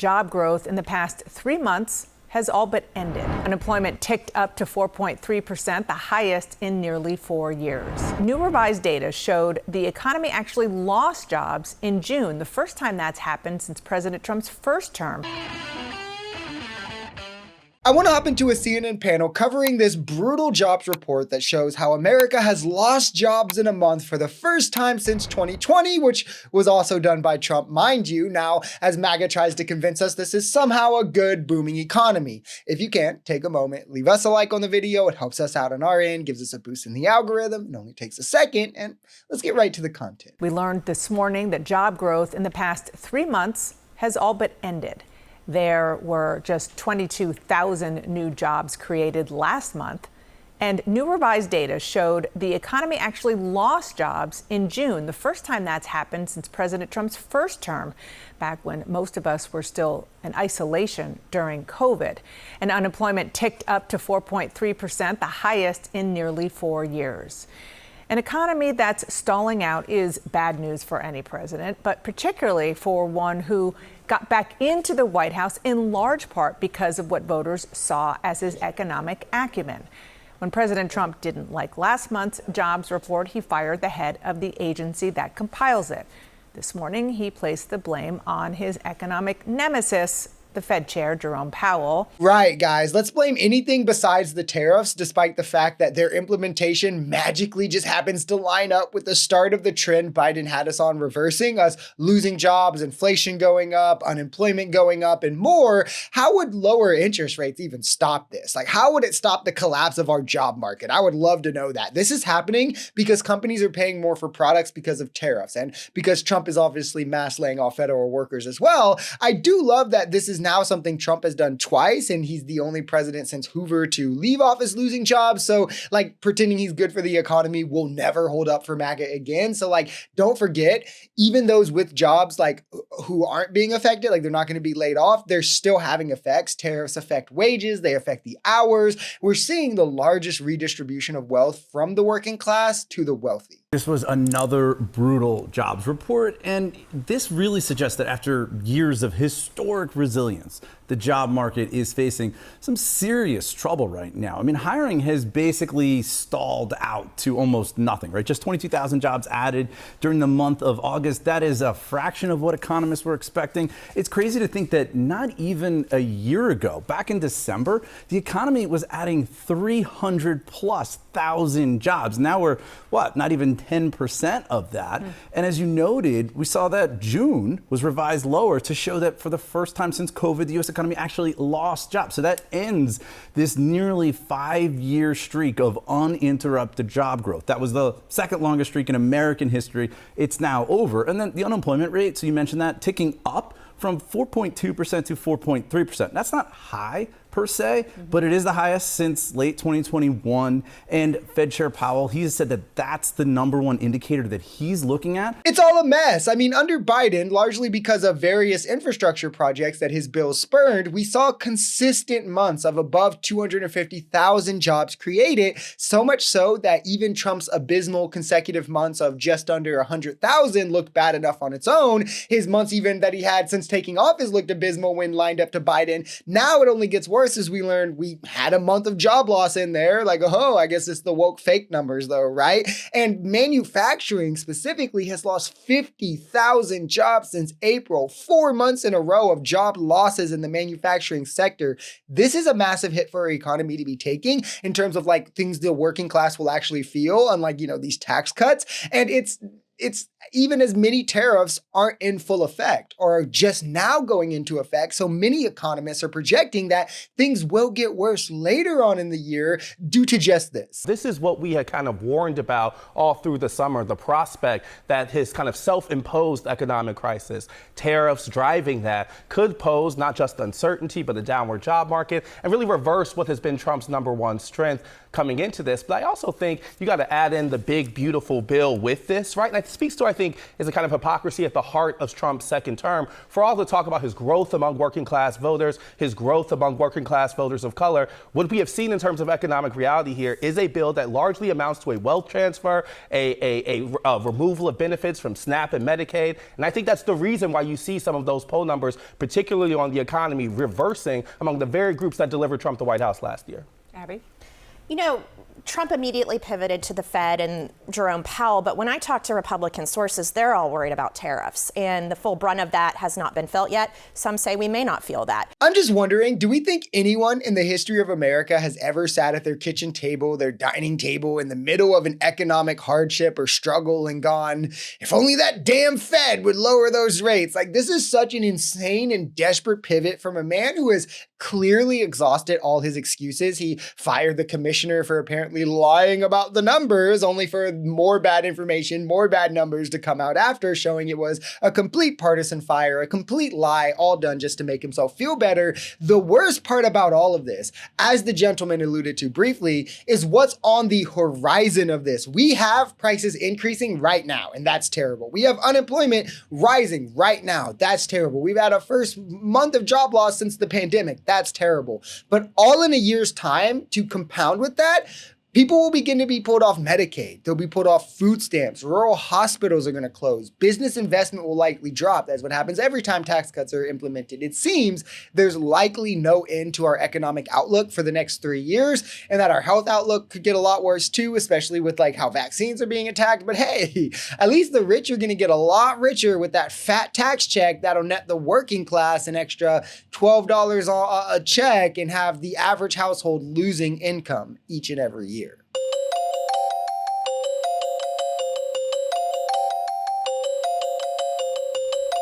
job growth in the past 3 months has all but ended. Unemployment ticked up to 4.3%, the highest in nearly 4 years. New revised data showed the economy actually lost jobs in June, the first time that's happened since President Trump's first term. I want to hop into a CNN panel covering this brutal jobs report that shows how America has lost jobs in a month for the first time since 2020, which was also done by Trump, mind you. Now, as MAGA tries to convince us this is somehow a good, booming economy. If you can, take a moment, leave us a like on the video. It helps us out on our end, gives us a boost in the algorithm. It only takes a second, and let's get right to the content. We learned this morning that job growth in the past 3 months has all but ended. There were just 22,000 new jobs created last month, and new revised data showed the economy actually lost jobs in June, the first time that's happened since President Trump's first term, back when most of us were still in isolation during COVID. And unemployment ticked up to 4.3%, the highest in nearly 4 years. An economy that's stalling out is bad news for any president, but particularly for one who got back into the White House in large part because of what voters saw as his economic acumen. When President Trump didn't like last month's jobs report, he fired the head of the agency that compiles it. This morning, he placed the blame on his economic nemesis, the Fed chair, Jerome Powell. Right, guys, let's blame anything besides the tariffs, despite the fact that their implementation magically just happens to line up with the start of the trend Biden had us on reversing, us losing jobs, inflation going up, unemployment going up, and more. How would lower interest rates even stop this? Like, how would it stop the collapse of our job market? I would love to know that. This is happening because companies are paying more for products because of tariffs, and because Trump is obviously mass laying off federal workers as well. I do love that this is now something Trump has done twice, and he's the only president since Hoover to leave office losing jobs. So like pretending he's good for the economy will never hold up for MAGA again. So like, don't forget, even those with jobs like who aren't being affected, like they're not going to be laid off, they're still having effects. Tariffs affect wages, they affect the hours. We're seeing the largest redistribution of wealth from the working class to the wealthy. This was another brutal jobs report, and this really suggests that after years of historic resilience, the job market is facing some serious trouble right now. I mean, hiring has basically stalled out to almost nothing, right? Just 22,000 jobs added during the month of August. That is a fraction of what economists were expecting. It's crazy to think that not even a year ago, back in December, the economy was adding 300,000+ jobs. Now we're, not even 10% of that. And as you noted, we saw that June was revised lower to show that for the first time since COVID, the U.S. economy actually lost jobs. So that ends this nearly 5-year streak of uninterrupted job growth. That was the second longest streak in American history. It's now over. And then the unemployment rate, so you mentioned that, ticking up from 4.2% to 4.3%. That's not high per se, but it is the highest since late 2021. And Fed Chair Powell, he has said that that's the number one indicator that he's looking at. It's all a mess. I mean, under Biden, largely because of various infrastructure projects that his bill spurned, we saw consistent months of above 250,000 jobs created, so much so that even Trump's abysmal consecutive months of just under 100,000 looked bad enough on its own. His months even that he had since taking office looked abysmal when lined up to Biden. Now it only gets worse as we learned we had a month of job loss in there. Like, oh, I guess it's the woke fake numbers though, right? And manufacturing specifically has lost 50,000 jobs since April, 4 months in a row of job losses in the manufacturing sector. This is a massive hit for our economy to be taking in terms of like things the working class will actually feel, unlike, these tax cuts. And it's even as many tariffs aren't in full effect or are just now going into effect. So many economists are projecting that things will get worse later on in the year due to just this. This is what we had kind of warned about all through the summer, the prospect that his kind of self-imposed economic crisis, tariffs driving that, could pose not just uncertainty, but a downward job market and really reverse what has been Trump's number one strength coming into this. But I also think you got to add in the big, beautiful bill with this, right? And I that speaks to, I think, is a kind of hypocrisy at the heart of Trump's second term. For all the talk about his growth among working class voters, his growth among working class voters of color, what we have seen in terms of economic reality here is a bill that largely amounts to a wealth transfer, a removal of benefits from SNAP and Medicaid. And I think that's the reason why you see some of those poll numbers, particularly on the economy, reversing among the very groups that delivered Trump the White House last year. Abby? You know, Trump immediately pivoted to the Fed and Jerome Powell, but when I talk to Republican sources, they're all worried about tariffs, and the full brunt of that has not been felt yet. Some say we may not feel that. I'm just wondering, do we think anyone in the history of America has ever sat at their kitchen table, their dining table, in the middle of an economic hardship or struggle and gone, if only that damn Fed would lower those rates? Like, this is such an insane and desperate pivot from a man who has clearly exhausted all his excuses. He fired the commissioner for apparently lying about the numbers, only for more bad information, more bad numbers to come out after, showing it was a complete partisan fire, a complete lie, all done just to make himself feel better. The worst part about all of this, as the gentleman alluded to briefly, is what's on the horizon of this. We have prices increasing right now, and that's terrible. We have unemployment rising right now. That's terrible. We've had a first month of job loss since the pandemic. That's terrible. But all in a year's time, to compound with that, people will begin to be pulled off Medicaid. They'll be pulled off food stamps. Rural hospitals are going to close. Business investment will likely drop. That's what happens every time tax cuts are implemented. It seems there's likely no end to our economic outlook for the next 3 years, and that our health outlook could get a lot worse too, especially with like how vaccines are being attacked. But hey, at least the rich are going to get a lot richer with that fat tax check that'll net the working class an extra $12 a check and have the average household losing income each and every year.